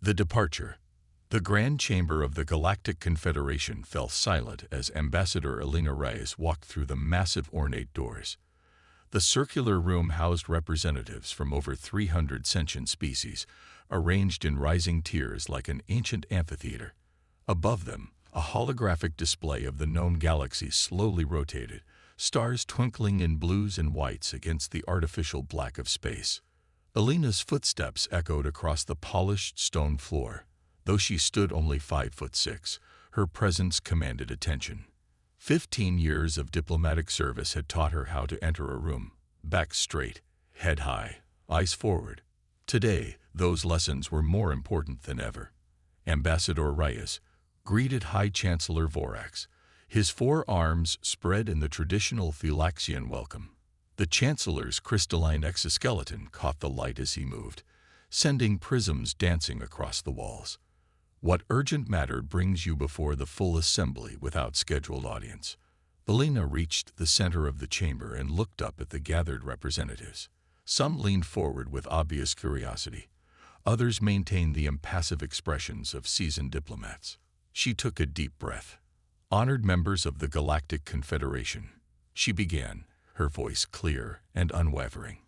The departure. The Grand Chamber of the Galactic Confederation fell silent as Ambassador Elena Reyes walked through the massive ornate doors. The circular room housed representatives from over 300 sentient species, arranged in rising tiers like an ancient amphitheater. Above them, a holographic display of the known galaxy slowly rotated, stars twinkling in blues and whites against the artificial black of space. Elena's footsteps echoed across the polished stone floor. Though she stood only 5'6", her presence commanded attention. 15 years of diplomatic service had taught her how to enter a room, back straight, head high, eyes forward. Today, those lessons were more important than ever. Ambassador Reyes greeted High Chancellor Vorax, his 4 arms spread in the traditional Thelaxian welcome. The Chancellor's crystalline exoskeleton caught the light as he moved, sending prisms dancing across the walls. What urgent matter brings you before the full assembly without scheduled audience? Elena reached the center of the chamber and looked up at the gathered representatives. Some leaned forward with obvious curiosity. Others maintained the impassive expressions of seasoned diplomats. She took a deep breath. Honored members of the Galactic Confederation, she began, her voice clear and unwavering.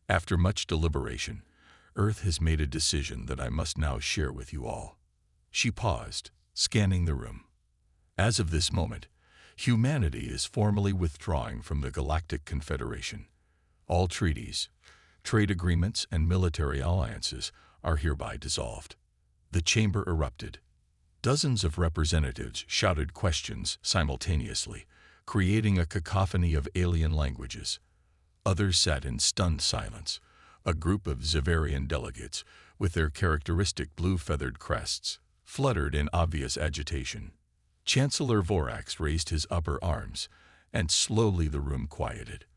After much deliberation, Earth has made a decision that I must now share with you all. She paused, scanning the room. As of this moment, humanity is formally withdrawing from the Galactic Confederation. All treaties, trade agreements, and military alliances are hereby dissolved. The chamber erupted. Dozens of representatives shouted questions simultaneously, creating a cacophony of alien languages. Others sat in stunned silence, a group of Zavarian delegates, with their characteristic blue-feathered crests, fluttered in obvious agitation. Chancellor Vorax raised his upper arms, and slowly the room quieted.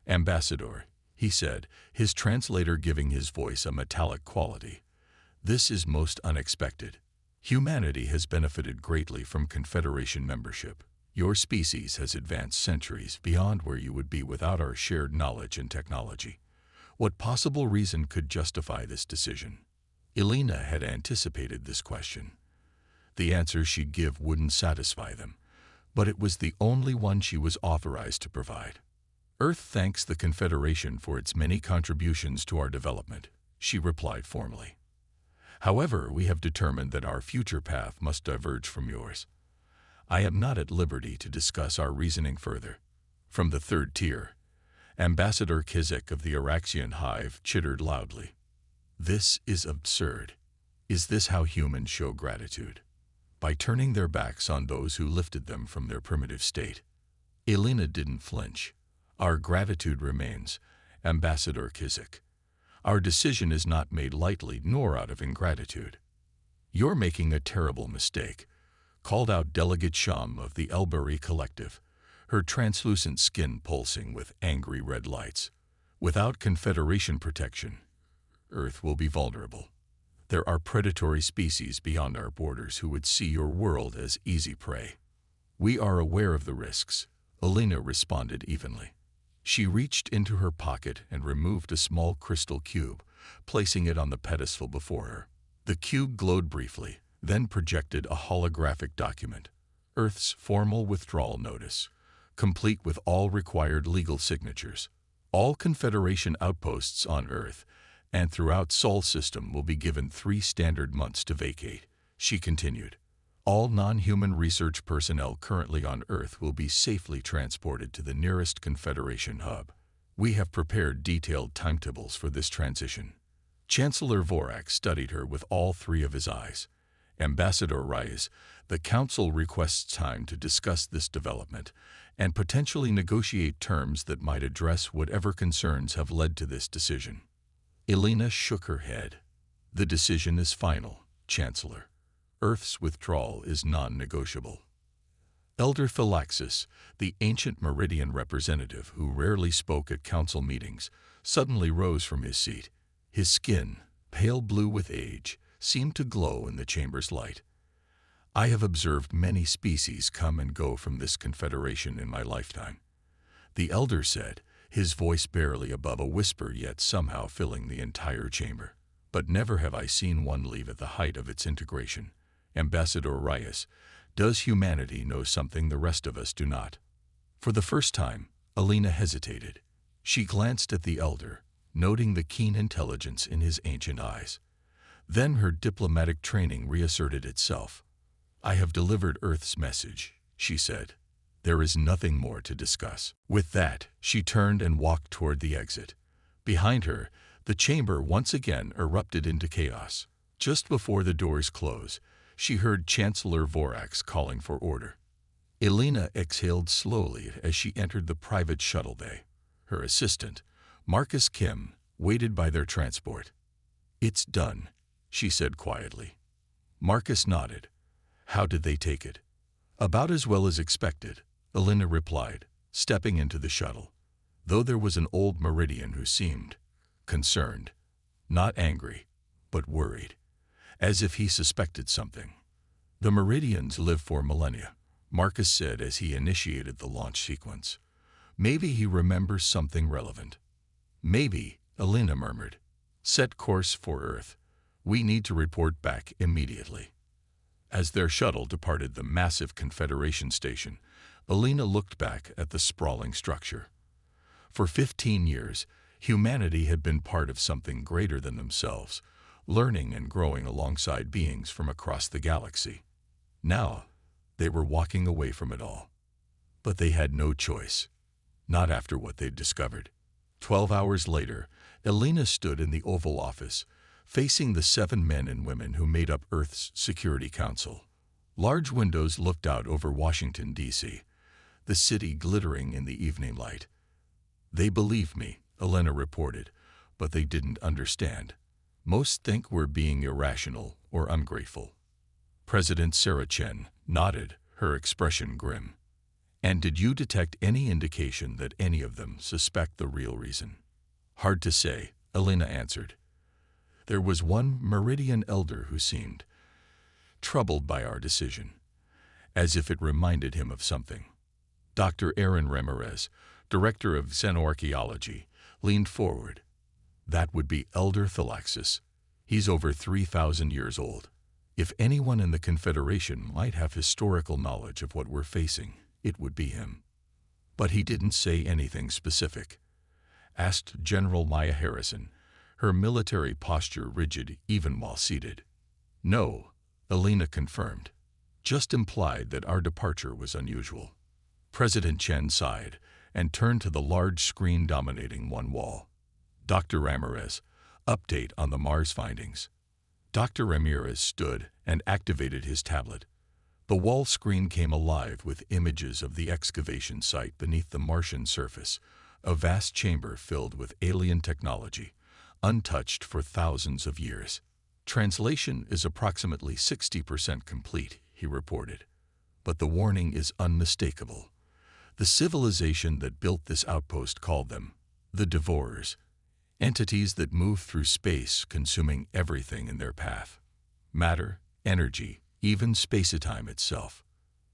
"Ambassador," he said, his translator giving his voice a metallic quality, "this is most unexpected. Humanity has benefited greatly from Confederation membership. Your species has advanced centuries beyond where you would be without our shared knowledge and technology. What possible reason could justify this decision?" Elena had anticipated this question. The answer she'd give wouldn't satisfy them, but it was the only one she was authorized to provide. "Earth thanks the Confederation for its many contributions to our development," she replied formally. "However, we have determined that our future path must diverge from yours. I am not at liberty to discuss our reasoning further." From the 3rd tier, Ambassador Kizek of the Araxian Hive chittered loudly. "This is absurd. Is this how humans show gratitude? By turning their backs on those who lifted them from their primitive state?" Elena didn't flinch. "Our gratitude remains, Ambassador Kizek. Our decision is not made lightly nor out of ingratitude." "You're making a terrible mistake," called out Delegate Shum of the Elbury Collective, her translucent skin pulsing with angry red lights. "Without Confederation protection, Earth will be vulnerable. There are predatory species beyond our borders who would see your world as easy prey." "We are aware of the risks," Elena responded evenly. She reached into her pocket and removed a small crystal cube, placing it on the pedestal before her. The cube glowed briefly, then projected a holographic document, Earth's formal withdrawal notice, complete with all required legal signatures. "All Confederation outposts on Earth and throughout Sol system will be given 3 standard months to vacate," she continued. "All non-human research personnel currently on Earth will be safely transported to the nearest Confederation hub. We have prepared detailed timetables for this transition." Chancellor Vorax studied her with all 3 of his eyes. "Ambassador Reyes, the Council requests time to discuss this development and potentially negotiate terms that might address whatever concerns have led to this decision." Elena shook her head. "The decision is final, Chancellor. Earth's withdrawal is non-negotiable." Elder Thalaxis, the ancient Meridian representative who rarely spoke at council meetings, suddenly rose from his seat. His skin, pale blue with age, seemed to glow in the chamber's light. "I have observed many species come and go from this confederation in my lifetime," the elder said, his voice barely above a whisper yet somehow filling the entire chamber. but never have I seen one leave at the height of its integration. Ambassador Reyes, does humanity know something the rest of us do not? For the first time, Alina hesitated. She glanced at the elder, noting the keen intelligence in his ancient eyes. Then her diplomatic training reasserted itself. I have delivered Earth's message, she said. There is nothing more to discuss. With that, she turned and walked toward the exit. Behind her, the chamber once again erupted into chaos. Just before the doors closed, she heard Chancellor Vorax calling for order. Alina exhaled slowly as she entered the private shuttle bay. Her assistant, Marcus Kim, waited by their transport. It's done, she said quietly. Marcus nodded. How did they take it? About as well as expected, Alina replied, stepping into the shuttle, though there was an old Meridian who seemed concerned, not angry, but worried, as if he suspected something. The Meridians live for millennia, Marcus said as he initiated the launch sequence. Maybe he remembers something relevant. Maybe, Alina murmured. Set course for Earth. We need to report back immediately. As their shuttle departed the massive Confederation station, Alina looked back at the sprawling structure. For 15 years, humanity had been part of something greater than themselves, learning and growing alongside beings from across the galaxy. Now, they were walking away from it all. But they had no choice. Not after what they'd discovered. 12 hours later, Alina stood in the Oval Office, facing the 7 men and women who made up Earth's Security Council. Large windows looked out over Washington, D.C., the city glittering in the evening light. They believed me, Alina reported, but they didn't understand. Most think we're being irrational or ungrateful. President Sarah Chen nodded, her expression grim. And did you detect any indication that any of them suspect the real reason? Hard to say, Alina answered. There was one Meridian elder who seemed troubled by our decision, as if it reminded him of something. Dr. Aaron Ramirez, director of xenoarchaeology, leaned forward. That would be Elder Thalaxis. He's over 3,000 years old. If anyone in the Confederation might have historical knowledge of what we're facing, it would be him. But he didn't say anything specific. Asked General Maya Harrison, her military posture rigid even while seated. No, Alina confirmed. Just implied that our departure was unusual. President Chen sighed and turned to the large screen dominating one wall. Dr. Ramirez, update on the Mars findings. Dr. Ramirez stood and activated his tablet. The wall screen came alive with images of the excavation site beneath the Martian surface, a vast chamber filled with alien technology, untouched for thousands of years. Translation is approximately 60% complete, he reported. But the warning is unmistakable. The civilization that built this outpost called them the Devourers, entities that move through space consuming everything in their path. Matter, energy, even space-time itself.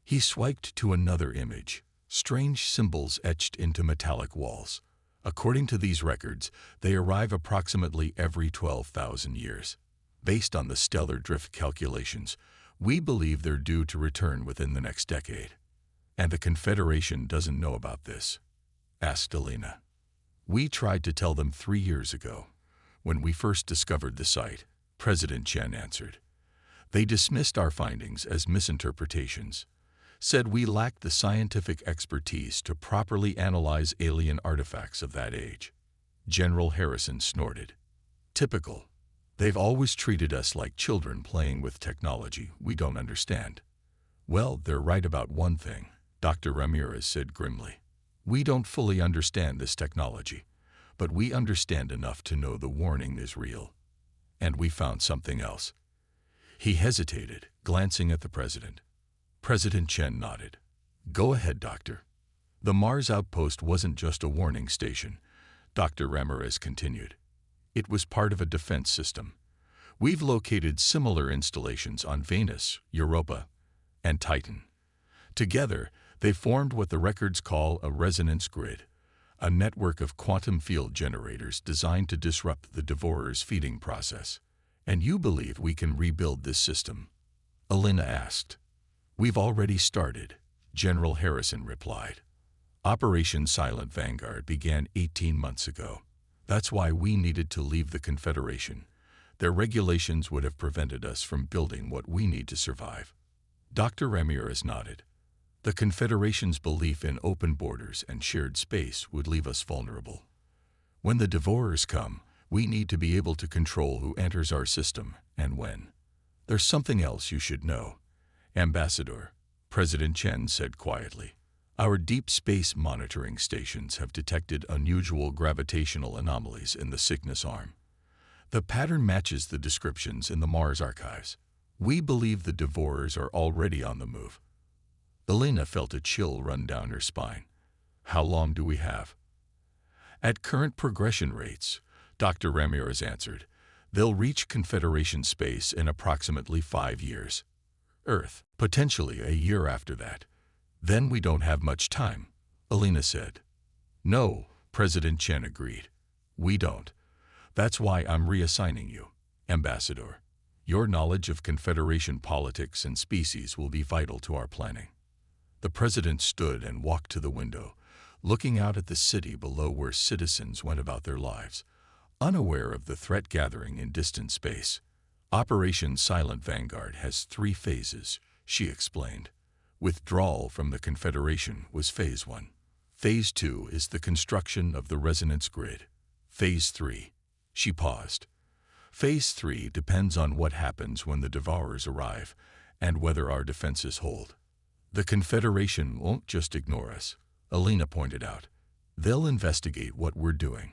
He swiped to another image, strange symbols etched into metallic walls. According to these records, they arrive approximately every 12,000 years. Based on the stellar drift calculations, we believe they're due to return within the next decade. And the Confederation doesn't know about this? Asked Alina. We tried to tell them 3 years ago, when we first discovered the site, President Chen answered. They dismissed our findings as misinterpretations, said we lacked the scientific expertise to properly analyze alien artifacts of that age. General Harrison snorted. Typical. They've always treated us like children playing with technology we don't understand. Well, they're right about one thing, Dr. Ramirez said grimly. We don't fully understand this technology, but we understand enough to know the warning is real. And we found something else. He hesitated, glancing at the president. President Chen nodded. Go ahead, Doctor. The Mars outpost wasn't just a warning station, Dr. Ramirez continued. It was part of a defense system. We've located similar installations on Venus, Europa, and Titan. Together, they formed what the records call a resonance grid, a network of quantum field generators designed to disrupt the Devourers' feeding process. "And you believe we can rebuild this system?" Elena asked. "We've already started," General Harrison replied. "Operation Silent Vanguard began 18 months ago. That's why we needed to leave the Confederation. Their regulations would have prevented us from building what we need to survive." Dr. Ramirez nodded. "The Confederation's belief in open borders and shared space would leave us vulnerable. When the Devourers come, we need to be able to control who enters our system and when. There's something else you should know, Ambassador," President Chen said quietly. "Our deep space monitoring stations have detected unusual gravitational anomalies in the Cygnus arm. The pattern matches the descriptions in the Mars archives. We believe the Devourers are already on the move." Elena felt a chill run down her spine. "How long do we have?" "At current progression rates," Dr. Ramirez answered, "they'll reach Confederation space in approximately 5 years. Earth, potentially a year after that. Then we don't have much time," Elena said. "No," President Chen agreed. "We don't. That's why I'm reassigning you, Ambassador. Your knowledge of Confederation politics and species will be vital to our planning." The president stood and walked to the window, looking out at the city below where citizens went about their lives, unaware of the threat gathering in distant space. "Operation Silent Vanguard has 3 phases, she explained. Withdrawal from the Confederation was Phase 1. Phase 2 is the construction of the resonance grid. Phase 3, she paused. Phase 3 depends on what happens when the Devourers arrive and whether our defenses hold. The Confederation won't just ignore us," Elena pointed out. "They'll investigate what we're doing."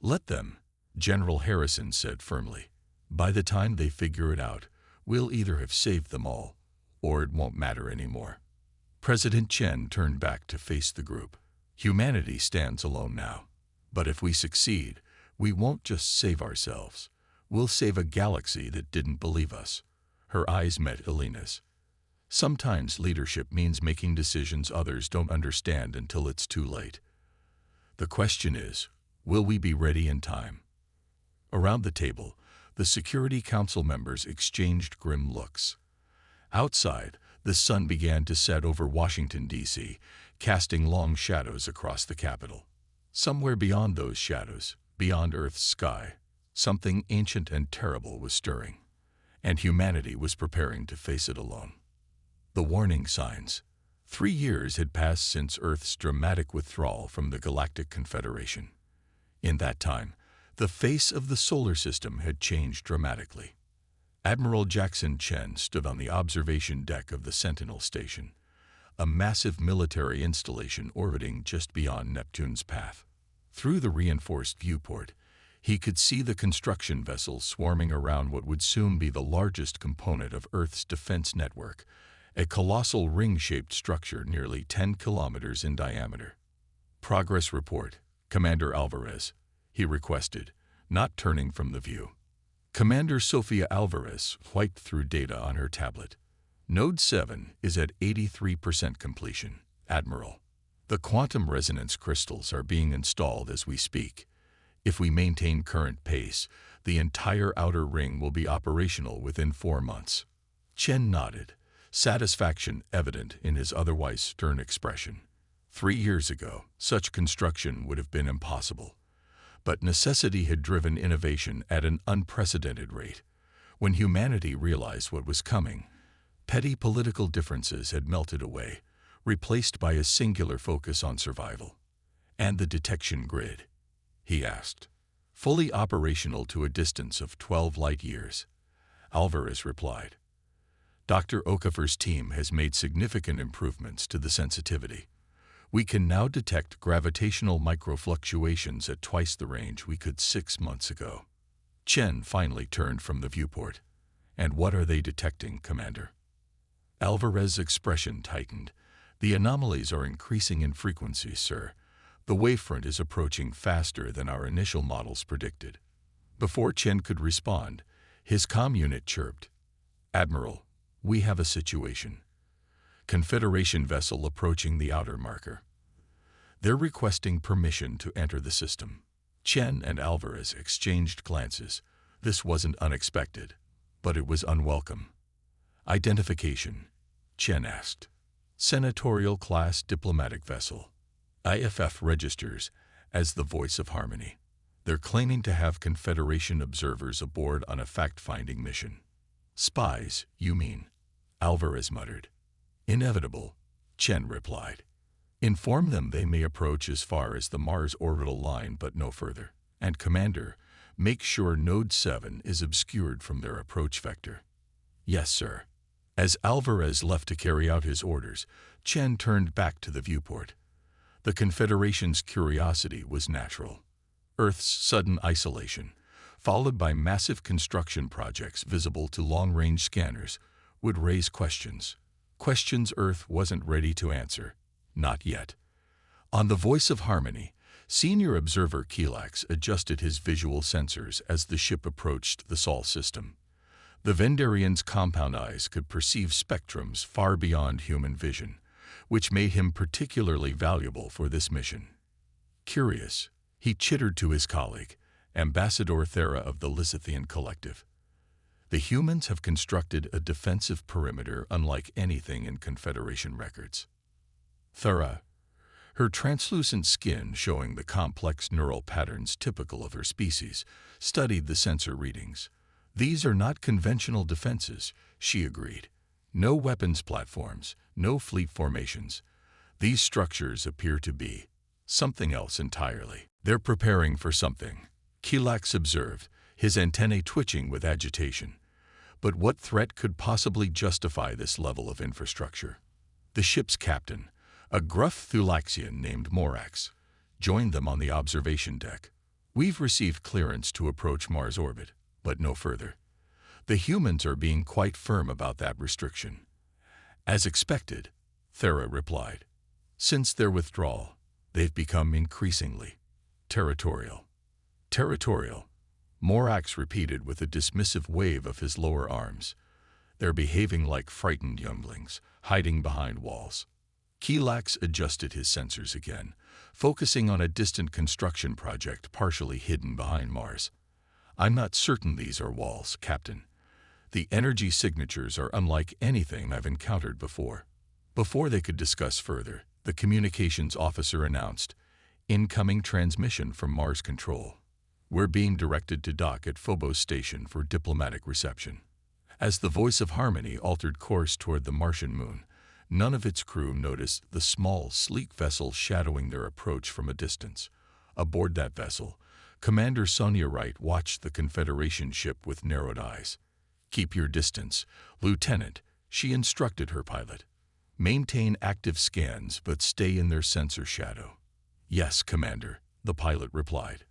"Let them," General Harrison said firmly. "By the time they figure it out, we'll either have saved them all, or it won't matter anymore." President Chen turned back to face the group. "Humanity stands alone now. But if we succeed, we won't just save ourselves. We'll save a galaxy that didn't believe us." Her eyes met Elena's. "Sometimes leadership means making decisions others don't understand until it's too late. The question is, will we be ready in time?" Around the table, the Security Council members exchanged grim looks. Outside, the sun began to set over Washington, D.C., casting long shadows across the Capitol. Somewhere beyond those shadows, beyond Earth's sky, something ancient and terrible was stirring, and humanity was preparing to face it alone. The warning signs. 3 years had passed since Earth's dramatic withdrawal from the Galactic Confederation. In that time, the face of the solar system had changed dramatically. Admiral Jackson Chen stood on the observation deck of the Sentinel Station, a massive military installation orbiting just beyond Neptune's path. Through the reinforced viewport, he could see the construction vessels swarming around what would soon be the largest component of Earth's defense network, a colossal ring-shaped structure nearly 10 kilometers in diameter. "Progress report, Commander Alvarez," he requested, not turning from the view. Commander Sofia Alvarez wiped through data on her tablet. "Node 7 is at 83% completion, Admiral. The quantum resonance crystals are being installed as we speak. If we maintain current pace, the entire outer ring will be operational within 4 months." Chen nodded, satisfaction evident in his otherwise stern expression. 3 years ago, such construction would have been impossible. But necessity had driven innovation at an unprecedented rate. When humanity realized what was coming, petty political differences had melted away, replaced by a singular focus on survival. "And the detection grid?" he asked. "Fully operational to a distance of 12 light years," Alvarez replied. "Dr. Okafor's team has made significant improvements to the sensitivity. We can now detect gravitational microfluctuations at twice the range we could 6 months ago." Chen finally turned from the viewport. "And what are they detecting, Commander?" Alvarez's expression tightened. "The anomalies are increasing in frequency, sir. The wavefront is approaching faster than our initial models predicted." Before Chen could respond, his comm unit chirped. "Admiral, we have a situation. Confederation vessel approaching the outer marker. They're requesting permission to enter the system." Chen and Alvarez exchanged glances. This wasn't unexpected, but it was unwelcome. Identification, Chen asked. Senatorial Class Diplomatic Vessel. IFF registers as the Voice of Harmony. They're claiming to have Confederation observers aboard on a fact-finding mission. Spies, you mean? Alvarez muttered. Inevitable, Chen replied. Inform them they may approach as far as the Mars orbital line but no further. And Commander, make sure Node 7 is obscured from their approach vector. Yes, sir. As Alvarez left to carry out his orders, Chen turned back to the viewport. The Confederation's curiosity was natural. Earth's sudden isolation, followed by massive construction projects visible to long-range scanners, would raise questions. Questions Earth wasn't ready to answer. Not yet. On the Voice of Harmony, Senior Observer Kilax adjusted his visual sensors as the ship approached the Sol system. The Vendarian's compound eyes could perceive spectrums far beyond human vision, which made him particularly valuable for this mission. Curious, he chittered to his colleague, Ambassador Thera of the Lysithian Collective. The humans have constructed a defensive perimeter unlike anything in Confederation records. Thera, her translucent skin showing the complex neural patterns typical of her species, studied the sensor readings. These are not conventional defenses, she agreed. No weapons platforms, no fleet formations. These structures appear to be something else entirely. They're preparing for something, Kilax observed, his antennae twitching with agitation. But what threat could possibly justify this level of infrastructure? The ship's captain, a gruff Thulaxian named Morax, joined them on the observation deck. We've received clearance to approach Mars orbit, but no further. The humans are being quite firm about that restriction. As expected, Thera replied. Since their withdrawal, they've become increasingly territorial. Territorial, Morax repeated with a dismissive wave of his lower arms. They're behaving like frightened younglings, hiding behind walls. Kilax adjusted his sensors again, focusing on a distant construction project partially hidden behind Mars. I'm not certain these are walls, Captain. The energy signatures are unlike anything I've encountered before. Before they could discuss further, the communications officer announced, incoming transmission from Mars Control. We're being directed to dock at Phobos Station for diplomatic reception. As the Voice of Harmony altered course toward the Martian moon, none of its crew noticed the small, sleek vessel shadowing their approach from a distance. Aboard that vessel, Commander Sonia Wright watched the Confederation ship with narrowed eyes. Keep your distance, Lieutenant, she instructed her pilot. Maintain active scans, but stay in their sensor shadow. Yes, Commander, the pilot replied.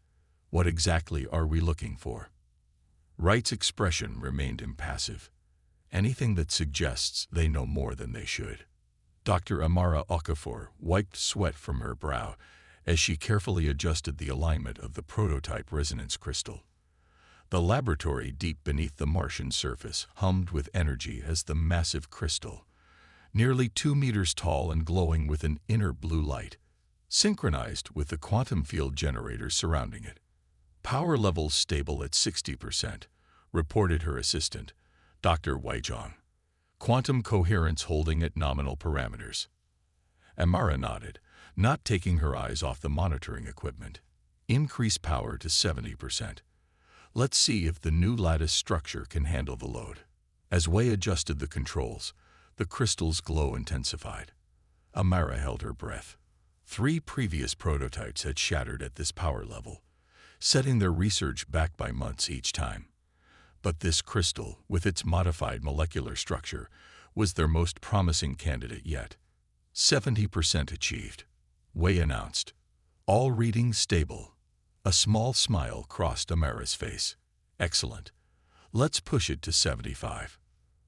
What exactly are we looking for? Wright's expression remained impassive. Anything that suggests they know more than they should. Dr. Amara Okafor wiped sweat from her brow as she carefully adjusted the alignment of the prototype resonance crystal. The laboratory deep beneath the Martian surface hummed with energy as the massive crystal, nearly 2 meters tall and glowing with an inner blue light, synchronized with the quantum field generators surrounding it. Power levels stable at 60%, reported her assistant, Dr. Weizhong. Quantum coherence holding at nominal parameters. Amara nodded, not taking her eyes off the monitoring equipment. Increase power to 70%. Let's see if the new lattice structure can handle the load. As Wei adjusted the controls, the crystal's glow intensified. Amara held her breath. 3 previous prototypes had shattered at this power level, setting their research back by months each time. But this crystal, with its modified molecular structure, was their most promising candidate yet. 70% achieved, Wei announced. All readings stable. A small smile crossed Amara's face. Excellent. Let's push it to 75.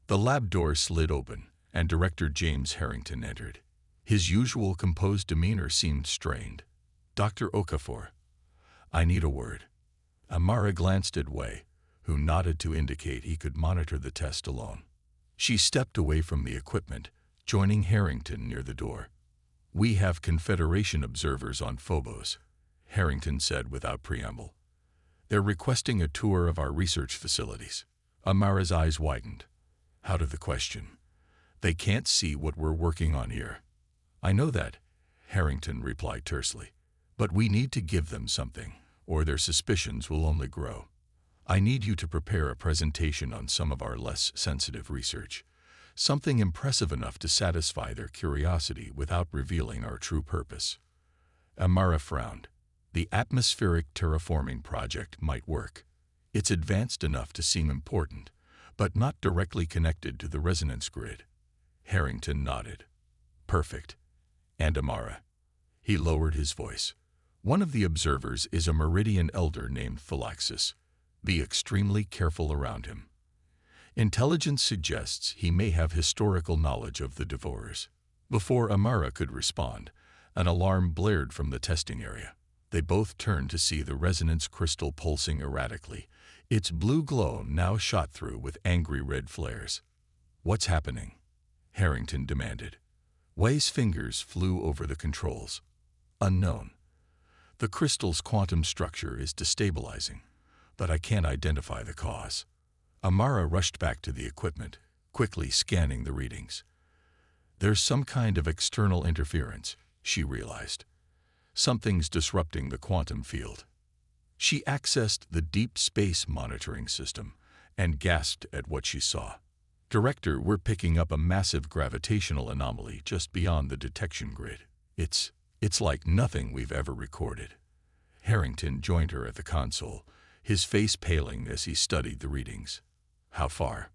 The lab door slid open, and Director James Harrington entered. His usual composed demeanor seemed strained. Dr. Okafor, I need a word. Amara glanced at Wei, who nodded to indicate he could monitor the test alone. She stepped away from the equipment, joining Harrington near the door. We have Confederation observers on Phobos, Harrington said without preamble. They're requesting a tour of our research facilities. Amara's eyes widened. Out of the question. They can't see what we're working on here. I know that, Harrington replied tersely. But we need to give them something, or their suspicions will only grow. I need you to prepare a presentation on some of our less sensitive research. Something impressive enough to satisfy their curiosity without revealing our true purpose. Amara frowned. The atmospheric terraforming project might work. It's advanced enough to seem important, but not directly connected to the resonance grid. Harrington nodded. Perfect. And Amara. He lowered his voice. One of the observers is a Meridian elder named Philaxis. Be extremely careful around him. Intelligence suggests he may have historical knowledge of the Devourers. Before Amara could respond, an alarm blared from the testing area. They both turned to see the resonance crystal pulsing erratically, its blue glow now shot through with angry red flares. What's happening? Harrington demanded. Wei's fingers flew over the controls. Unknown. The crystal's quantum structure is destabilizing, but I can't identify the cause. Amara rushed back to the equipment, quickly scanning the readings. There's some kind of external interference, she realized. Something's disrupting the quantum field. She accessed the deep space monitoring system and gasped at what she saw. Director, we're picking up a massive gravitational anomaly just beyond the detection grid. It's like nothing we've ever recorded. Harrington joined her at the console, his face paling as he studied the readings. How far?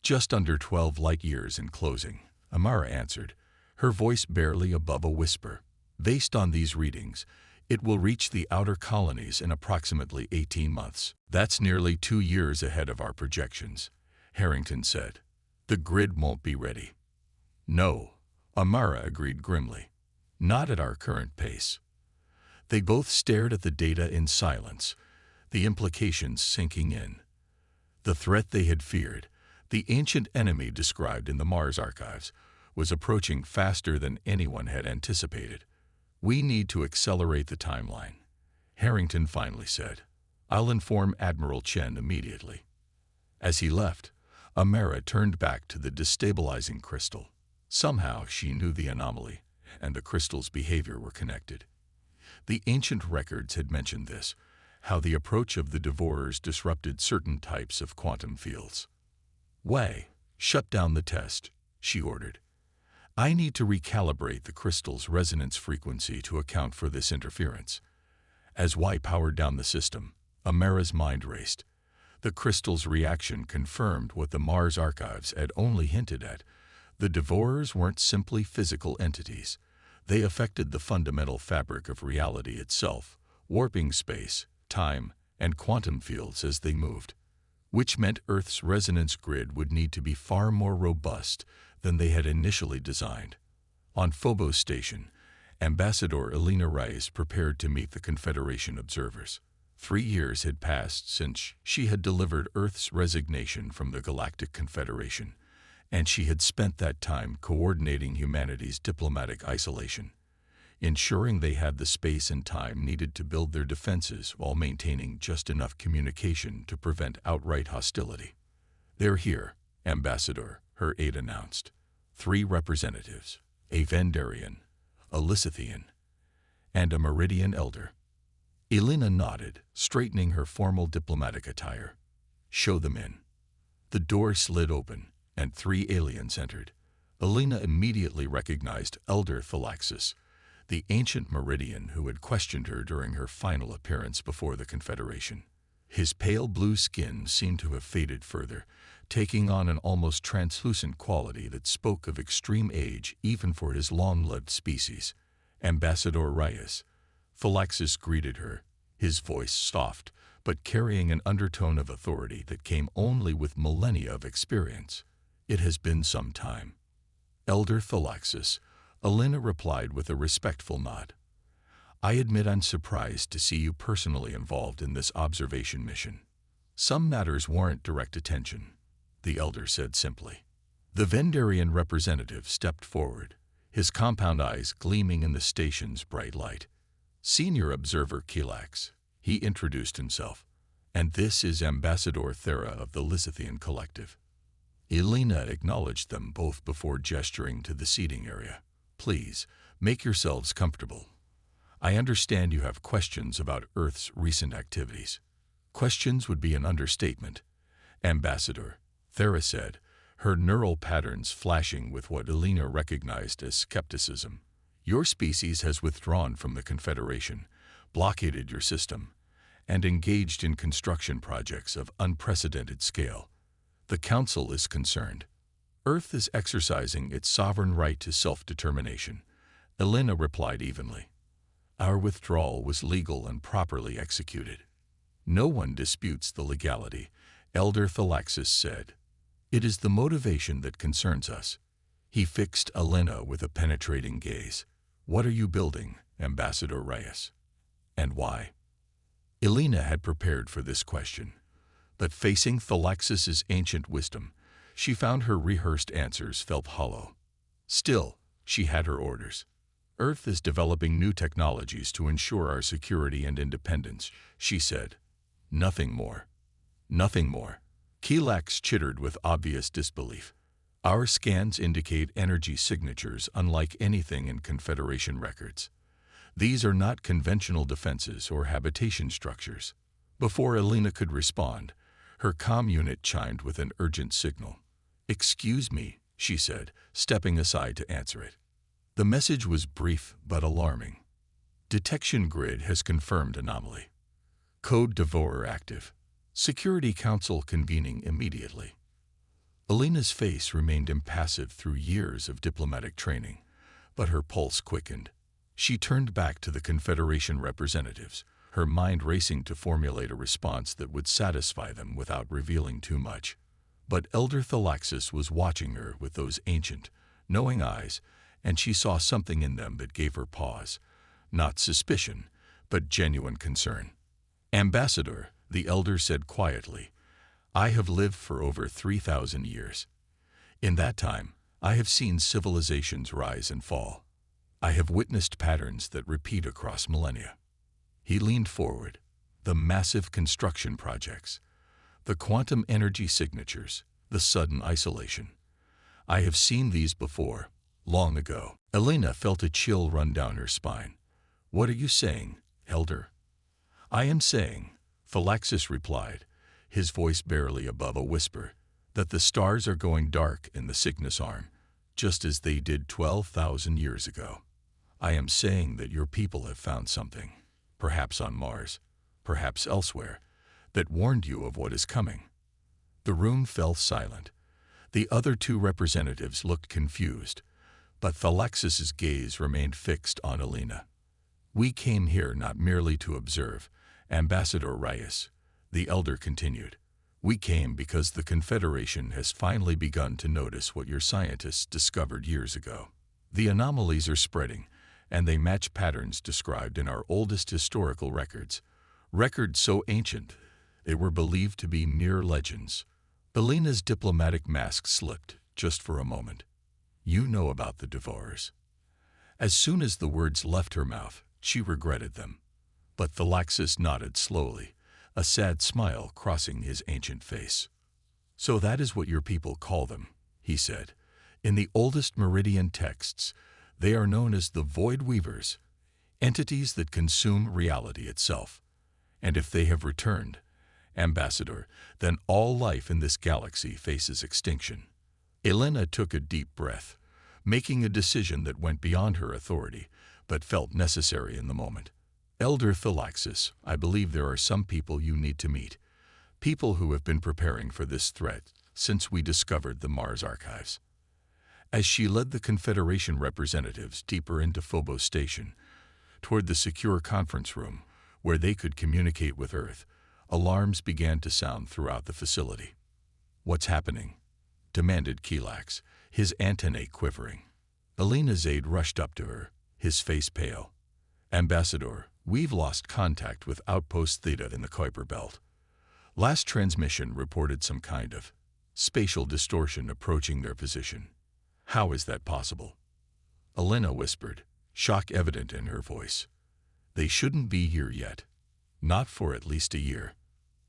Just under 12 light-years in closing, Amara answered, her voice barely above a whisper. Based on these readings, it will reach the outer colonies in approximately 18 months. That's nearly 2 years ahead of our projections, Harrington said. The grid won't be ready. No, Amara agreed grimly. Not at our current pace. They both stared at the data in silence, the implications sinking in. The threat they had feared, the ancient enemy described in the Mars archives, was approaching faster than anyone had anticipated. We need to accelerate the timeline, Harrington finally said. I'll inform Admiral Chen immediately. As he left, Amara turned back to the destabilizing crystal. Somehow she knew the anomaly, and the crystal's behavior were connected. The ancient records had mentioned this, how the approach of the Devourers disrupted certain types of quantum fields. Wei, shut down the test, she ordered. I need to recalibrate the crystal's resonance frequency to account for this interference. As Wei powered down the system, Amara's mind raced. The crystal's reaction confirmed what the Mars archives had only hinted at. The Devourers weren't simply physical entities. They affected the fundamental fabric of reality itself, warping space, time, and quantum fields as they moved, which meant Earth's resonance grid would need to be far more robust than they had initially designed. On Phobos Station, Ambassador Elena Reyes prepared to meet the Confederation observers. 3 years had passed since she had delivered Earth's resignation from the Galactic Confederation, and she had spent that time coordinating humanity's diplomatic isolation, ensuring they had the space and time needed to build their defenses while maintaining just enough communication to prevent outright hostility. They're here, Ambassador, her aide announced. 3 representatives, a Vendarian, a Lysithian, and a Meridian elder. Elena nodded, straightening her formal diplomatic attire. Show them in. The door slid open, and 3 aliens entered. Elena immediately recognized Elder Philaxis, the ancient Meridian who had questioned her during her final appearance before the Confederation. His pale blue skin seemed to have faded further, taking on an almost translucent quality that spoke of extreme age even for his long-lived species. Ambassador Reyes. Philaxis greeted her, his voice soft, but carrying an undertone of authority that came only with millennia of experience. It has been some time. Elder Philaxis, Elena replied with a respectful nod. I admit I'm surprised to see you personally involved in this observation mission. Some matters warrant direct attention, the elder said simply. The Vendarian representative stepped forward, his compound eyes gleaming in the station's bright light. Senior Observer Kilax, he introduced himself. And this is Ambassador Thera of the Lysithian Collective. Elena acknowledged them both before gesturing to the seating area. Please, make yourselves comfortable. I understand you have questions about Earth's recent activities. Questions would be an understatement, Ambassador, Thera said, her neural patterns flashing with what Elena recognized as skepticism. Your species has withdrawn from the Confederation, blockaded your system, and engaged in construction projects of unprecedented scale. The Council is concerned. Earth is exercising its sovereign right to self-determination, Elena replied evenly. Our withdrawal was legal and properly executed. No one disputes the legality, Elder Thalaxis said. It is the motivation that concerns us. He fixed Elena with a penetrating gaze. What are you building, Ambassador Reyes? And why? Elena had prepared for this question, but facing Thalaxis's ancient wisdom, she found her rehearsed answers felt hollow. Still, she had her orders. Earth is developing new technologies to ensure our security and independence, she said. Nothing more. Nothing more. Kilax chittered with obvious disbelief. Our scans indicate energy signatures unlike anything in Confederation records. These are not conventional defenses or habitation structures. Before Elena could respond, her comm unit chimed with an urgent signal. Excuse me, she said, stepping aside to answer it. The message was brief but alarming. Detection grid has confirmed anomaly. Code Devourer active. Security Council convening immediately. Elena's face remained impassive through years of diplomatic training, but her pulse quickened. She turned back to the Confederation representatives, her mind racing to formulate a response that would satisfy them without revealing too much. But Elder Thalaxis was watching her with those ancient, knowing eyes, and she saw something in them that gave her pause. Not suspicion, but genuine concern. Ambassador, the elder said quietly, I have lived for over 3,000 years. In that time, I have seen civilizations rise and fall. I have witnessed patterns that repeat across millennia. He leaned forward. The massive construction projects, the quantum energy signatures, the sudden isolation. I have seen these before, long ago. Elena felt a chill run down her spine. What are you saying, Elder? I am saying, Thalaxis replied, his voice barely above a whisper, that the stars are going dark in the Cygnus arm, just as they did 12,000 years ago. I am saying that your people have found something, perhaps on Mars, perhaps elsewhere, that warned you of what is coming. The room fell silent. The other two representatives looked confused, but Thalaxis's gaze remained fixed on Elena. We came here not merely to observe, Ambassador Reyes, the elder continued. We came because the Confederation has finally begun to notice what your scientists discovered years ago. The anomalies are spreading, and they match patterns described in our oldest historical records. Records so ancient, they were believed to be mere legends. Elena's diplomatic mask slipped, just for a moment. You know about the Devourers. As soon as the words left her mouth, she regretted them. But Thalaxis nodded slowly, a sad smile crossing his ancient face. So that is what your people call them, he said. In the oldest Meridian texts, they are known as the Void Weavers, entities that consume reality itself. And if they have returned, Ambassador, then all life in this galaxy faces extinction. Elena took a deep breath, making a decision that went beyond her authority, but felt necessary in the moment. Elder Thalaxis, I believe there are some people you need to meet, people who have been preparing for this threat since we discovered the Mars archives. As she led the Confederation representatives deeper into Phobos Station, toward the secure conference room where they could communicate with Earth, alarms began to sound throughout the facility. What's happening? Demanded Kilax, his antennae quivering. Elena's aide rushed up to her, his face pale. Ambassador, we've lost contact with Outpost Theta in the Kuiper Belt. Last transmission reported some kind of spatial distortion approaching their position. How is that possible? Elena whispered, shock evident in her voice. They shouldn't be here yet. Not for at least a year.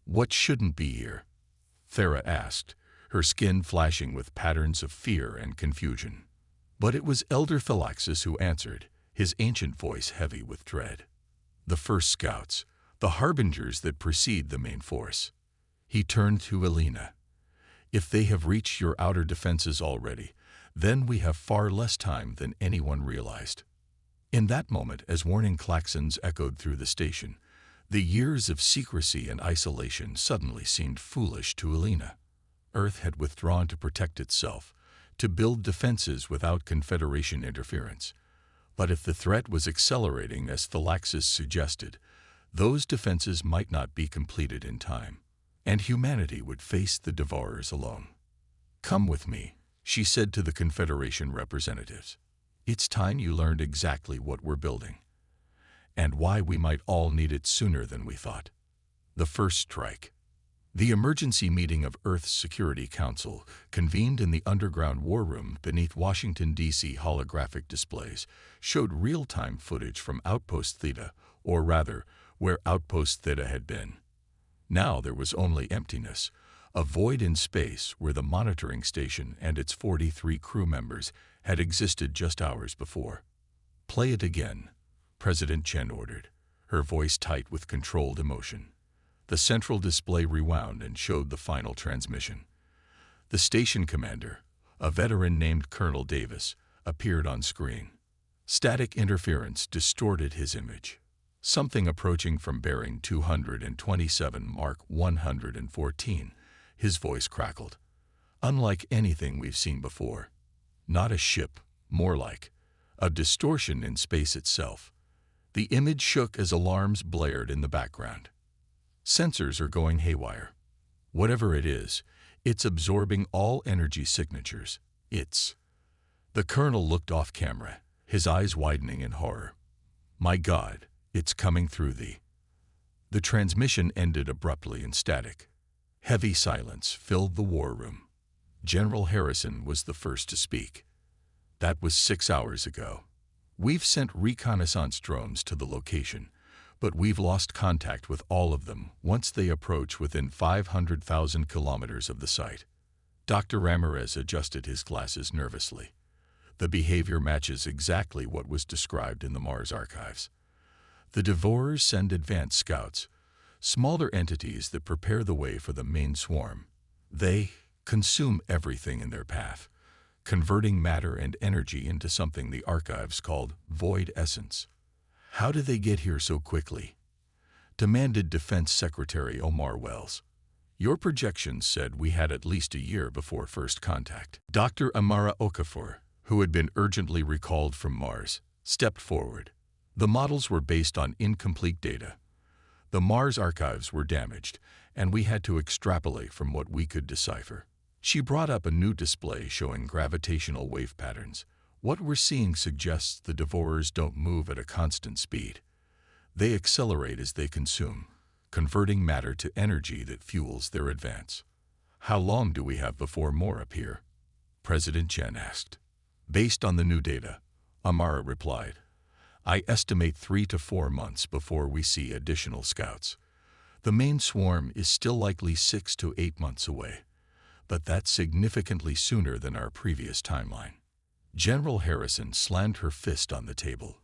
What shouldn't be here? Thera asked, her skin flashing with patterns of fear and confusion. But it was Elder Thalaxis who answered, his ancient voice heavy with dread. The first scouts, the harbingers that precede the main force. He turned to Elena. If they have reached your outer defenses already, then we have far less time than anyone realized. In that moment, as warning klaxons echoed through the station, the years of secrecy and isolation suddenly seemed foolish to Elena. Earth had withdrawn to protect itself, to build defenses without Confederation interference. But if the threat was accelerating as Thalaxis suggested, those defenses might not be completed in time, and humanity would face the Devourers alone. "Come with me," she said to the Confederation representatives. "It's time you learned exactly what we're building, and why we might all need it sooner than we thought." The first strike. The emergency meeting of Earth's Security Council, convened in the underground war room beneath Washington, D.C. holographic displays, showed real-time footage from Outpost Theta, or rather, where Outpost Theta had been. Now there was only emptiness, a void in space where the monitoring station and its 43 crew members had existed just hours before. "Play it again," President Chen ordered, her voice tight with controlled emotion. The central display rewound and showed the final transmission. The station commander, a veteran named Colonel Davis, appeared on screen. Static interference distorted his image. Something approaching from bearing 227 Mark 114, his voice crackled. "Unlike anything we've seen before. Not a ship, more like a distortion in space itself." The image shook as alarms blared in the background. "Sensors are going haywire. Whatever it is, it's absorbing all energy signatures. It's..." The colonel looked off camera, his eyes widening in horror. "My God, it's coming through the..." The transmission ended abruptly in static. Heavy silence filled the war room. General Harrison was the first to speak. "That was 6 hours ago. We've sent reconnaissance drones to the location, but we've lost contact with all of them once they approach within 500,000 kilometers of the site." Dr. Ramirez adjusted his glasses nervously. The behavior matches exactly what was described in the Mars archives. The Devourers send advanced scouts, smaller entities that prepare the way for the main swarm. They consume everything in their path, converting matter and energy into something the archives called void essence. "How did they get here so quickly?" demanded Defense Secretary Omar Wells. "Your projections said we had at least a year before first contact." Dr. Amara Okafor, who had been urgently recalled from Mars, stepped forward. "The models were based on incomplete data. The Mars archives were damaged, and we had to extrapolate from what we could decipher." She brought up a new display showing gravitational wave patterns. "What we're seeing suggests the Devourers don't move at a constant speed. They accelerate as they consume, converting matter to energy that fuels their advance." "How long do we have before more appear?" President Chen asked. "Based on the new data," Amara replied, "I estimate 3 to 4 months before we see additional scouts. The main swarm is still likely 6 to 8 months away, but that's significantly sooner than our previous timeline." General Harrison slammed her fist on the table.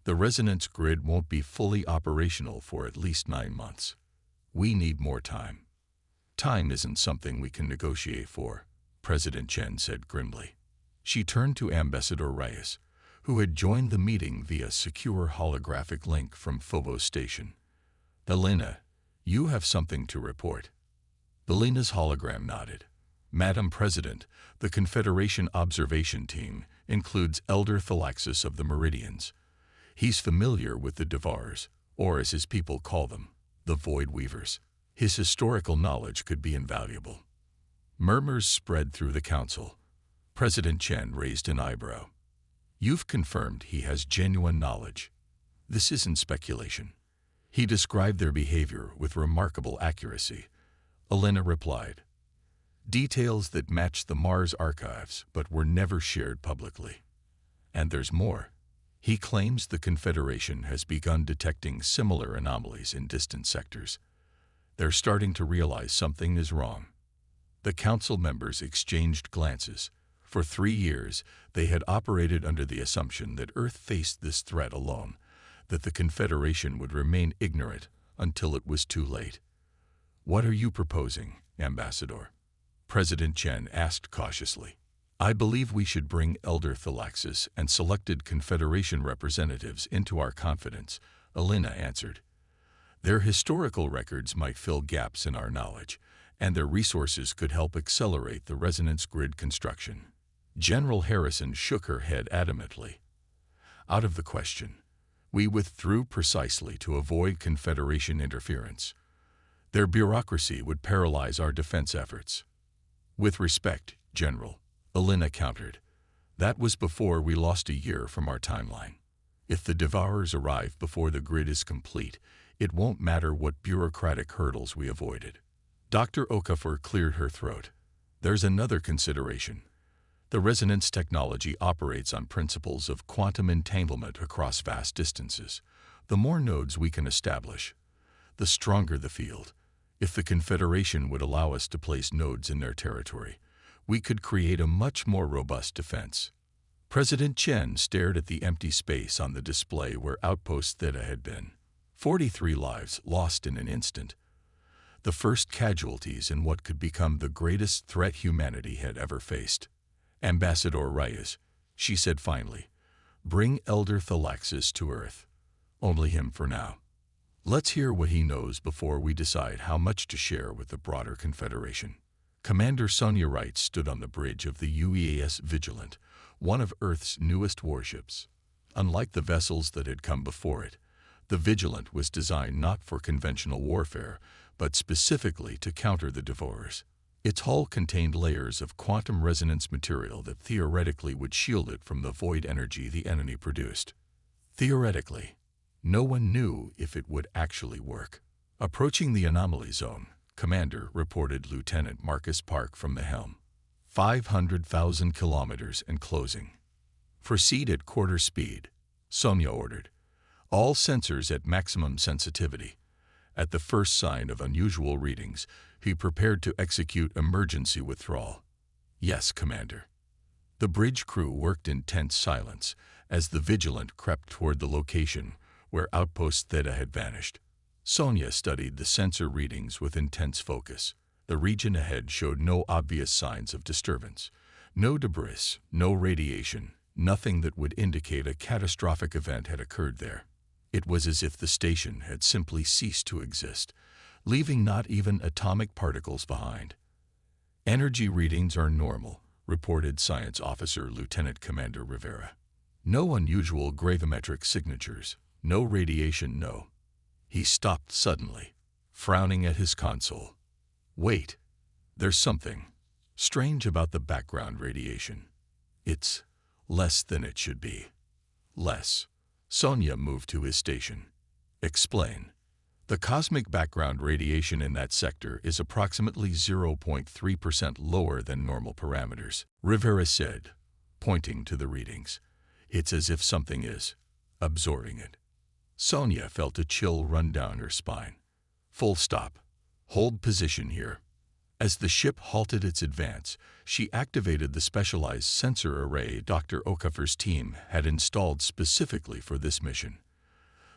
"The resonance grid won't be fully operational for at least 9 months. We need more time." "Time isn't something we can negotiate for," President Chen said grimly. She turned to Ambassador Reyes, who had joined the meeting via secure holographic link from Phobos Station. "Elena, you have something to report." Belena's hologram nodded. "Madam President, the Confederation Observation Team includes Elder Thalaxis of the Meridians. He's familiar with the Devourers, or as his people call them, the Void Weavers. His historical knowledge could be invaluable." Murmurs spread through the council. President Chen raised an eyebrow. "You've confirmed he has genuine knowledge. This isn't speculation." He described their behavior with remarkable accuracy. Elena replied, "Details that match the Mars archives but were never shared publicly. And there's more. He claims the Confederation has begun detecting similar anomalies in distant sectors. They're starting to realize something is wrong. The council members exchanged glances. For 3 years, they had operated under the assumption that Earth faced this threat alone, that the Confederation would remain ignorant until it was too late. "What are you proposing, Ambassador?" President Chen asked cautiously. "I believe we should bring Elder Thalaxis and selected Confederation representatives into our confidence," Elena answered. "Their historical records might fill gaps in our knowledge, and their resources could help accelerate the resonance grid construction." General Harrison shook her head adamantly. "Out of the question. We withdrew precisely to avoid Confederation interference. Their bureaucracy would paralyze our defense efforts." "With respect, General," Elena countered, "that was before we lost a year from our timeline. If the Devourers arrive before the grid is complete, it won't matter what bureaucratic hurdles we avoided." Dr. Okafor cleared her throat. "There's another consideration. The resonance technology operates on principles of quantum entanglement across vast distances. The more nodes we can establish, the stronger the field. If the Confederation would allow us to place nodes in their territory, we could create a much more robust defense." President Chen stared at the empty space on the display where Outpost Theta had been. 43 lives lost in an instant. The first casualties in what could become the greatest threat humanity had ever faced. "Ambassador Reyes," she said finally, "bring Elder Thalaxis to Earth. Only him for now. Let's hear what he knows before we decide how much to share with the broader Confederation." Commander Sonia Wright stood on the bridge of the UEAS Vigilant, one of Earth's newest warships. Unlike the vessels that had come before it, the Vigilant was designed not for conventional warfare, but specifically to counter the Devourers. Its hull contained layers of quantum resonance material that theoretically would shield it from the void energy the enemy produced. Theoretically. No one knew if it would actually work. "Approaching the anomaly zone," Commander reported Lieutenant Marcus Park from the helm. 500,000 kilometers and closing. "Proceed at quarter speed," Sonia ordered. "All sensors at maximum sensitivity." At the first sign of unusual readings, he prepared to execute emergency withdrawal. "Yes, Commander." The bridge crew worked in tense silence as the Vigilant crept toward the location where Outpost Theta had vanished. Sonia studied the sensor readings with intense focus. The region ahead showed no obvious signs of disturbance. No debris, no radiation, nothing that would indicate a catastrophic event had occurred there. It was as if the station had simply ceased to exist, leaving not even atomic particles behind. "Energy readings are normal," reported Science Officer Lieutenant Commander Rivera. "No unusual gravimetric signatures. No radiation, no." He stopped suddenly, frowning at his console. "Wait, there's something strange about the background radiation. It's less than it should be." "Less." Sonia moved to his station. "Explain." "The cosmic background radiation in that sector is approximately 0.3% lower than normal parameters," Rivera said, pointing to the readings. "It's as if something is absorbing it." Sonia felt a chill run down her spine. "Full stop. Hold position here." As the ship halted its advance, she activated the specialized sensor array Dr. Okafor's team had installed specifically for this mission.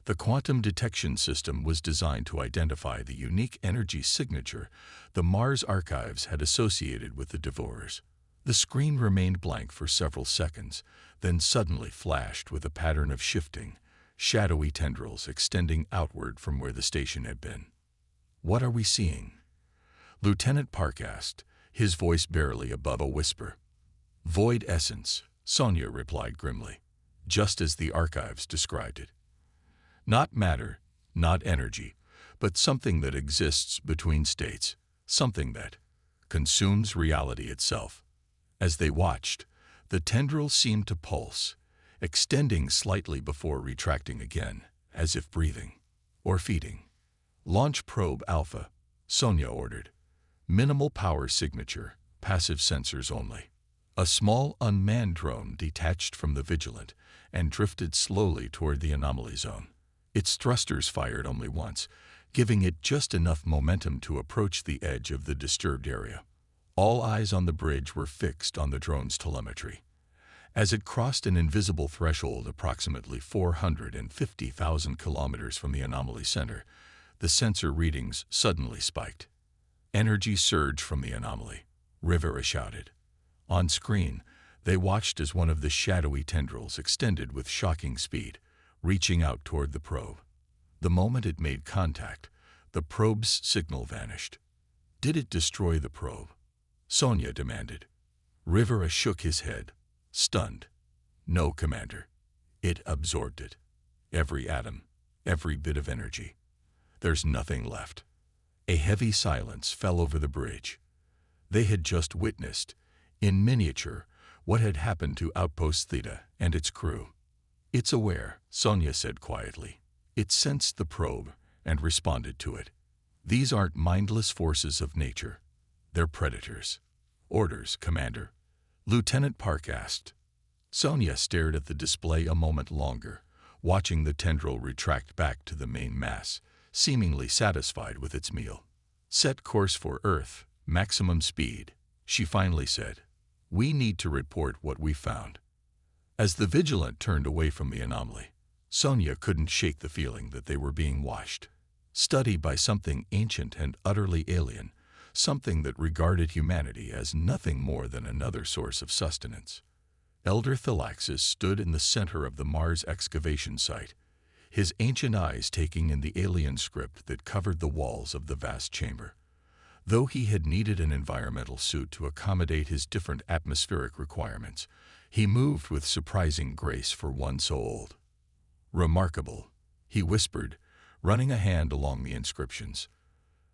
The quantum detection system was designed to identify the unique energy signature the Mars archives had associated with the Devourers. The screen remained blank for several seconds, then suddenly flashed with a pattern of shifting, shadowy tendrils extending outward from where the station had been. "What are we seeing?" Lieutenant Park asked, his voice barely above a whisper. "Void essence," Sonia replied grimly, just as the archives described it. "Not matter, not energy, but something that exists between states, something that consumes reality itself." As they watched, the tendrils seemed to pulse, extending slightly before retracting again, as if breathing or feeding. "Launch probe Alpha," Sonia ordered. "Minimal power signature, passive sensors only." A small unmanned drone detached from the Vigilant and drifted slowly toward the anomaly zone. Its thrusters fired only once, giving it just enough momentum to approach the edge of the disturbed area. All eyes on the bridge were fixed on the drone's telemetry. As it crossed an invisible threshold approximately 450,000 kilometers from the anomaly center, the sensor readings suddenly spiked. Energy surged from the anomaly, Rivera shouted. On screen, they watched as one of the shadowy tendrils extended with shocking speed, reaching out toward the probe. The moment it made contact, the probe's signal vanished. Did it destroy the probe? Sonia demanded. Rivera shook his head, stunned. No, Commander. It absorbed it. Every atom, every bit of energy. There's nothing left. A heavy silence fell over the bridge. They had just witnessed, in miniature, what had happened to Outpost Theta and its crew. It's aware, Sonia said quietly. It sensed the probe and responded to it. These aren't mindless forces of nature. They're predators. Orders, Commander. Lieutenant Park asked. Sonia stared at the display a moment longer, watching the tendril retract back to the main mass, seemingly satisfied with its meal. Set course for Earth, maximum speed, she finally said. We need to report what we found. As the Vigilant turned away from the anomaly, Sonia couldn't shake the feeling that they were being watched, studied by something ancient and utterly alien, something that regarded humanity as nothing more than another source of sustenance. Elder Thalaxis stood in the center of the Mars excavation site, his ancient eyes taking in the alien script that covered the walls of the vast chamber. Though he had needed an environmental suit to accommodate his different atmospheric requirements, he moved with surprising grace for one so old. Remarkable, he whispered, running a hand along the inscriptions.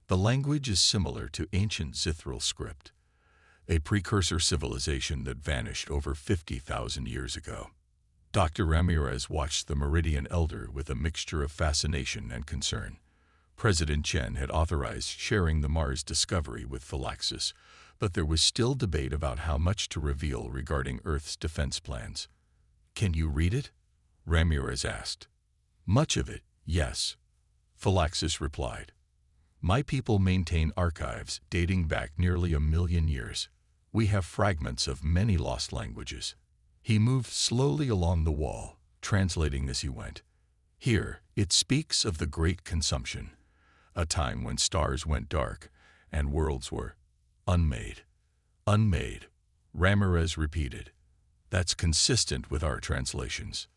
The language is similar to ancient Zithral script, a precursor civilization that vanished over 50,000 years ago. Dr. Ramirez watched the Meridian Elder with a mixture of fascination and concern. President Chen had authorized sharing the Mars discovery with Thalaxis, but there was still debate about how much to reveal regarding Earth's defense plans. Can you read it? Ramirez asked. Much of it, yes, Thalaxis replied. My people maintain archives dating back nearly 1,000,000 years. We have fragments of many lost languages. He moved slowly along the wall, translating as he went. Here, it speaks of the Great Consumption, a time when stars went dark and worlds were unmade. Unmade, Ramirez repeated. That's consistent with our translations.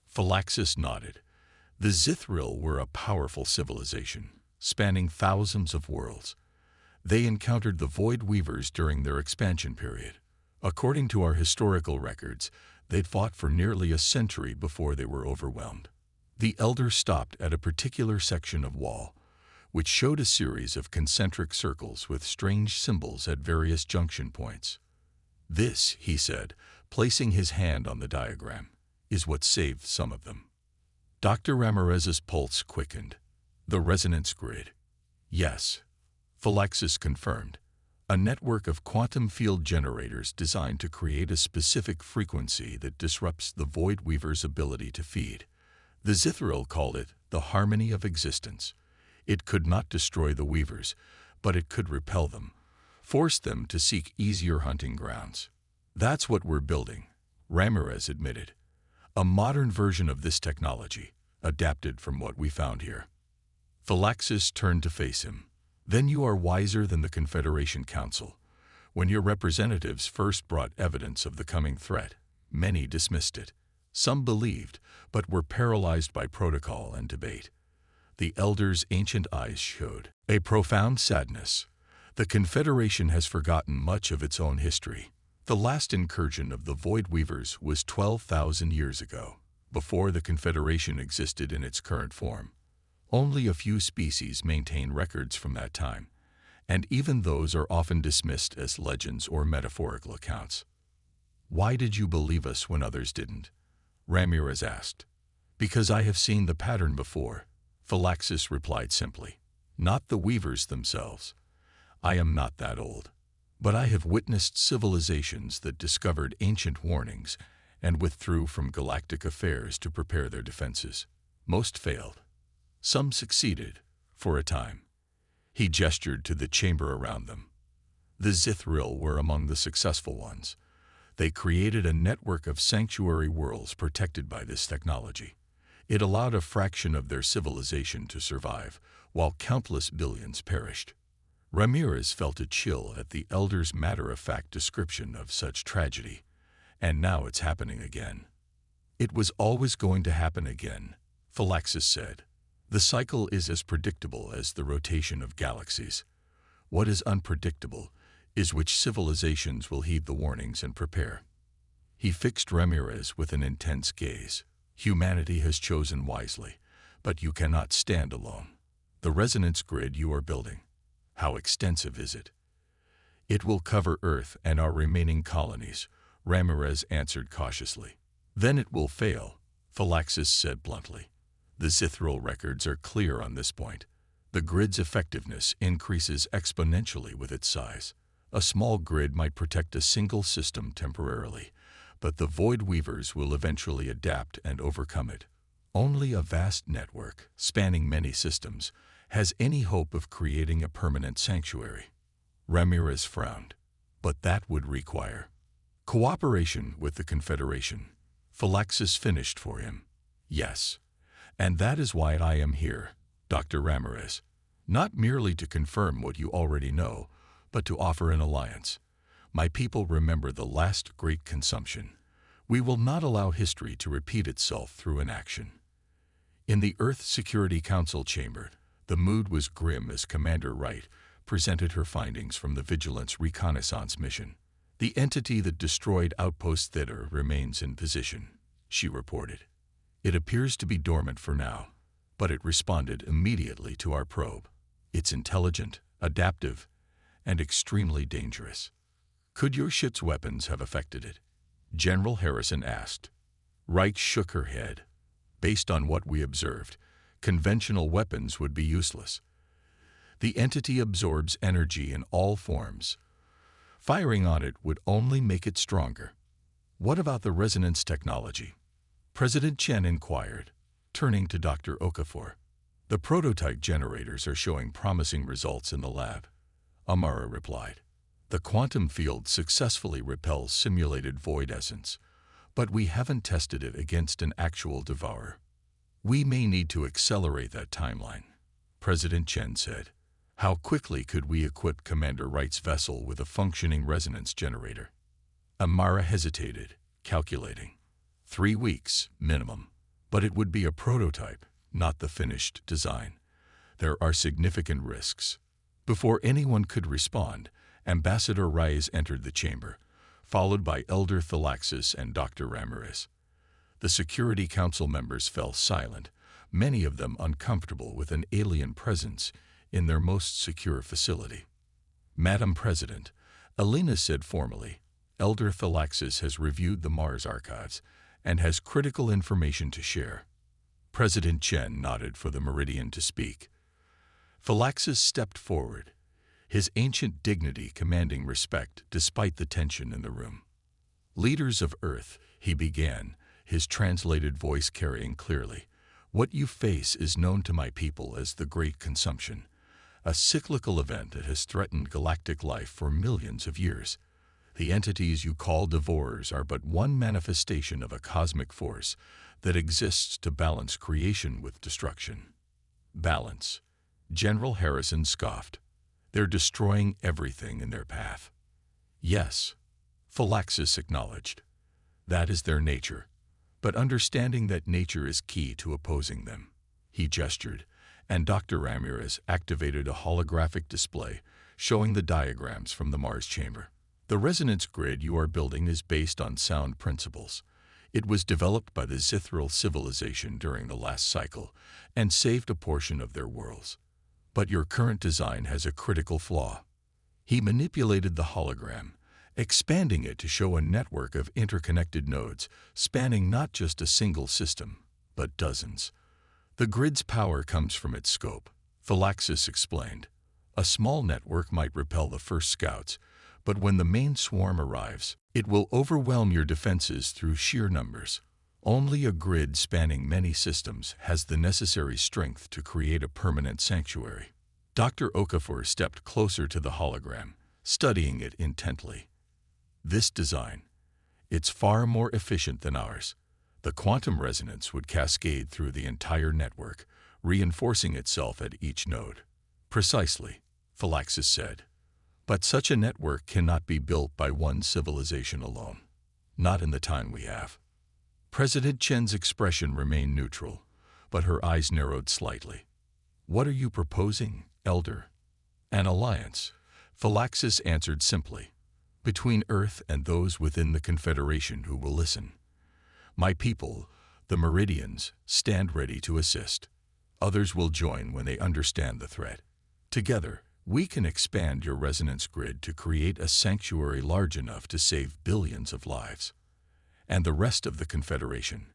Thalaxis nodded. The Zithril were a powerful civilization, spanning thousands of worlds. They encountered the Void Weavers during their expansion period. According to our historical records, they'd fought for nearly a century before they were overwhelmed. The Elder stopped at a particular section of wall, which showed a series of concentric circles with strange symbols at various junction points. This, he said, placing his hand on the diagram, is what saved some of them. Dr. Ramirez's pulse quickened. The resonance grid. Yes, Thalaxis confirmed. A network of quantum field generators designed to create a specific frequency that disrupts the Void Weaver's ability to feed. The Zithril called it the harmony of existence. It could not destroy the Weavers, but it could repel them, force them to seek easier hunting grounds. That's what we're building, Ramirez admitted. A modern version of this technology, adapted from what we found here. Thalaxis turned to face him. Then you are wiser than the Confederation Council. When your representatives first brought evidence of the coming threat, many dismissed it. Some believed, but were paralyzed by protocol and debate. The Elder's ancient eyes showed a profound sadness. The Confederation has forgotten much of its own history. The last incursion of the Void Weavers was 12,000 years ago, before the Confederation existed in its current form. Only a few species maintain records from that time, and even those are often dismissed as legends or metaphorical accounts. Why did you believe us when others didn't? Ramirez asked. Because I have seen the pattern before, Thalaxis replied simply. Not the Weavers themselves. I am not that old. But I have witnessed civilizations that discovered ancient warnings and withdrew from galactic affairs to prepare their defenses. Most failed. Some succeeded, For a time, he gestured to the chamber around them. The Zithril were among the successful ones. They created a network of sanctuary worlds protected by this technology. It allowed a fraction of their civilization to survive, while countless billions perished. Ramirez felt a chill at the elder's matter-of-fact description of such tragedy. And now it's happening again. It was always going to happen again, Phylaxis said. The cycle is as predictable as the rotation of galaxies. What is unpredictable is which civilizations will heed the warnings and prepare. He fixed Ramirez with an intense gaze. Humanity has chosen wisely, but you cannot stand alone. The resonance grid you are building, how extensive is it? It will cover Earth and our remaining colonies, Ramirez answered cautiously. Then it will fail, Phylaxis said bluntly. The Zithril records are clear on this point. The grid's effectiveness increases exponentially with its size. A small grid might protect a single system temporarily, but the Void Weavers will eventually adapt and overcome it. Only a vast network, spanning many systems, has any hope of creating a permanent sanctuary. Ramirez frowned. But that would require cooperation with the Confederation. Phylaxis finished for him. Yes. And that is why I am here, Dr. Ramirez. Not merely to confirm what you already know, but to offer an alliance. My people remember the last great consumption. We will not allow history to repeat itself through inaction. In the Earth Security Council chamber, the mood was grim as Commander Wright presented her findings from the Vigilance Reconnaissance mission. The entity that destroyed Outpost Theta remains in position, she reported. It appears to be dormant for now, but it responded immediately to our probe. It's intelligent, adaptive, and extremely dangerous. Could your ship's weapons have affected it? General Harrison asked. Wright shook her head. Based on what we observed, conventional weapons would be useless. The entity absorbs energy in all forms. Firing on it would only make it stronger. What about the resonance technology? President Chen inquired, turning to Dr. Okafor. The prototype generators are showing promising results in the lab, Amara replied. The quantum field successfully repels simulated void essence, but we haven't tested it against an actual devourer. We may need to accelerate that timeline, President Chen said. How quickly could we equip Commander Wright's vessel with a functioning resonance generator? Amara hesitated, calculating. 3 weeks, minimum. But it would be a prototype, not the finished design. There are significant risks. Before anyone could respond, Ambassador Reyes entered the chamber, followed by Elder Phylaxis and Dr. Ramirez. The Security Council members fell silent, many of them uncomfortable with an alien presence in their most secure facility. Madam President, Alina said formally, Elder Phylaxis has reviewed the Mars archives and has critical information to share. President Chen nodded for the Meridian to speak. Phylaxis stepped forward, his ancient dignity commanding respect despite the tension in the room. Leaders of Earth, he began, his translated voice carrying clearly, what you face is known to my people as the Great Consumption, a cyclical event that has threatened galactic life for millions of years. The entities you call devourers are but one manifestation of a cosmic force that exists to balance creation with destruction. Balance. General Harrison scoffed. They're destroying everything in their path. Yes, Phylaxis acknowledged. That is their nature, but understanding that nature is key to opposing them. He gestured, and Dr. Ramirez activated a holographic display showing the diagrams from the Mars chamber. The resonance grid you are building is based on sound principles. It was developed by the Zithril civilization during the last cycle and saved a portion of their worlds. But your current design has a critical flaw. He manipulated the hologram, expanding it to show a network of interconnected nodes spanning not just a single system, but dozens. The grid's power comes from its scope, Phylaxis explained. A small network might repel the first scouts, but when the main swarm arrives, it will overwhelm your defenses through sheer numbers. Only a grid spanning many systems has the necessary strength to create a permanent sanctuary. Dr. Okafor stepped closer to the hologram, studying it intently. This design, it's far more efficient than ours. The quantum resonance would cascade through the entire network, reinforcing itself at each node. Precisely, Philaxis said. But such a network cannot be built by one civilization alone. Not in the time we have. President Chen's expression remained neutral, but her eyes narrowed slightly. What are you proposing, Elder? An alliance, Philaxis answered simply, between Earth and those within the Confederation who will listen. My people, the Meridians, stand ready to assist. Others will join when they understand the threat. Together, we can expand your resonance grid to create a sanctuary large enough to save billions of lives. And the rest of the Confederation?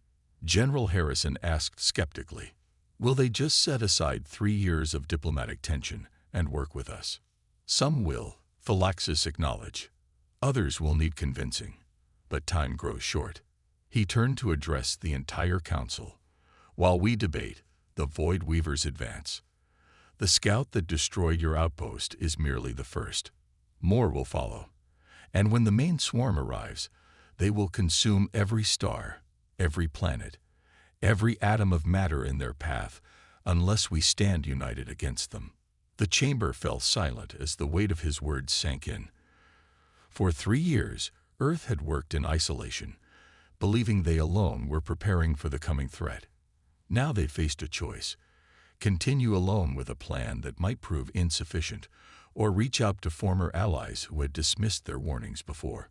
General Harrison asked skeptically. Will they just set aside 3 years of diplomatic tension and work with us? Some will, Philaxis acknowledged. Others will need convincing, but time grows short. He turned to address the entire council. While we debate, the Void Weavers advance. The scout that destroyed your outpost is merely the first. More will follow. And when the main swarm arrives, they will consume every star, every planet, every atom of matter in their path, unless we stand united against them. The chamber fell silent as the weight of his words sank in. For 3 years, Earth had worked in isolation, believing they alone were preparing for the coming threat. Now they faced a choice: continue alone with a plan that might prove insufficient, or reach out to former allies who had dismissed their warnings before.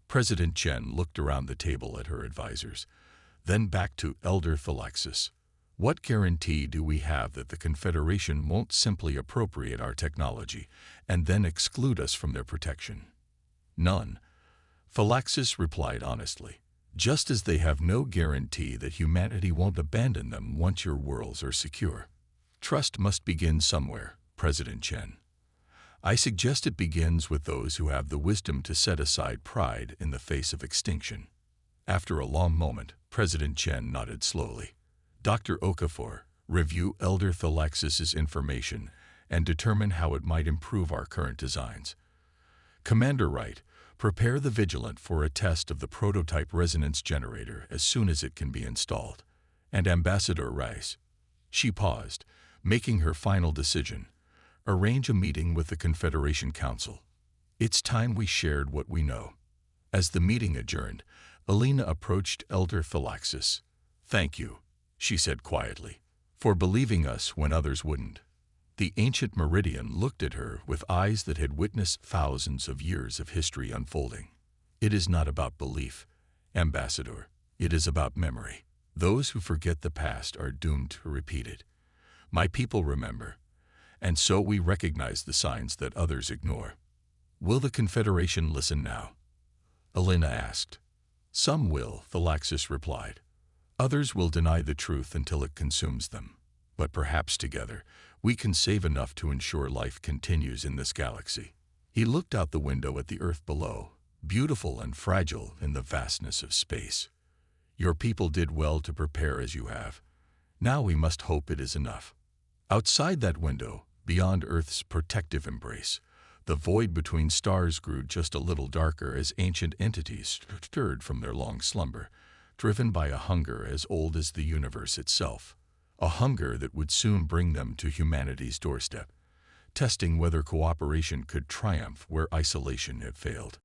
President Chen looked around the table at her advisors, then back to Elder Philaxis. What guarantee do we have that the Confederation won't simply appropriate our technology and then exclude us from their protection? None, Philaxis replied honestly. Just as they have no guarantee that humanity won't abandon them once your worlds are secure. Trust must begin somewhere, President Chen. I suggest it begins with those who have the wisdom to set aside pride in the face of extinction. After a long moment, President Chen nodded slowly. Dr. Okafor, review Elder Philaxis's information and determine how it might improve our current designs. Commander Wright, prepare the Vigilant for a test of the prototype resonance generator as soon as it can be installed. And Ambassador Rice. She paused, making her final decision. Arrange a meeting with the Confederation Council. It's time we shared what we know. As the meeting adjourned, Alina approached Elder Philaxis. Thank you, she said quietly, for believing us when others wouldn't. The ancient Meridian looked at her with eyes that had witnessed thousands of years of history unfolding. It is not about belief, Ambassador. It is about memory. Those who forget the past are doomed to repeat it. My people remember, and so we recognize the signs that others ignore. Will the Confederation listen now? Alina asked. Some will, Philaxis replied. Others will deny the truth until it consumes them. But perhaps together, we can save enough to ensure life continues in this galaxy. He looked out the window at the Earth below, beautiful and fragile in the vastness of space. Your people did well to prepare as you have. Now we must hope it is enough. Outside that window, beyond Earth's protective embrace, the void between stars grew just a little darker as ancient entities stirred from their long slumber, driven by a hunger as old as the universe itself. A hunger that would soon bring them to humanity's doorstep, testing whether cooperation could triumph where isolation had failed.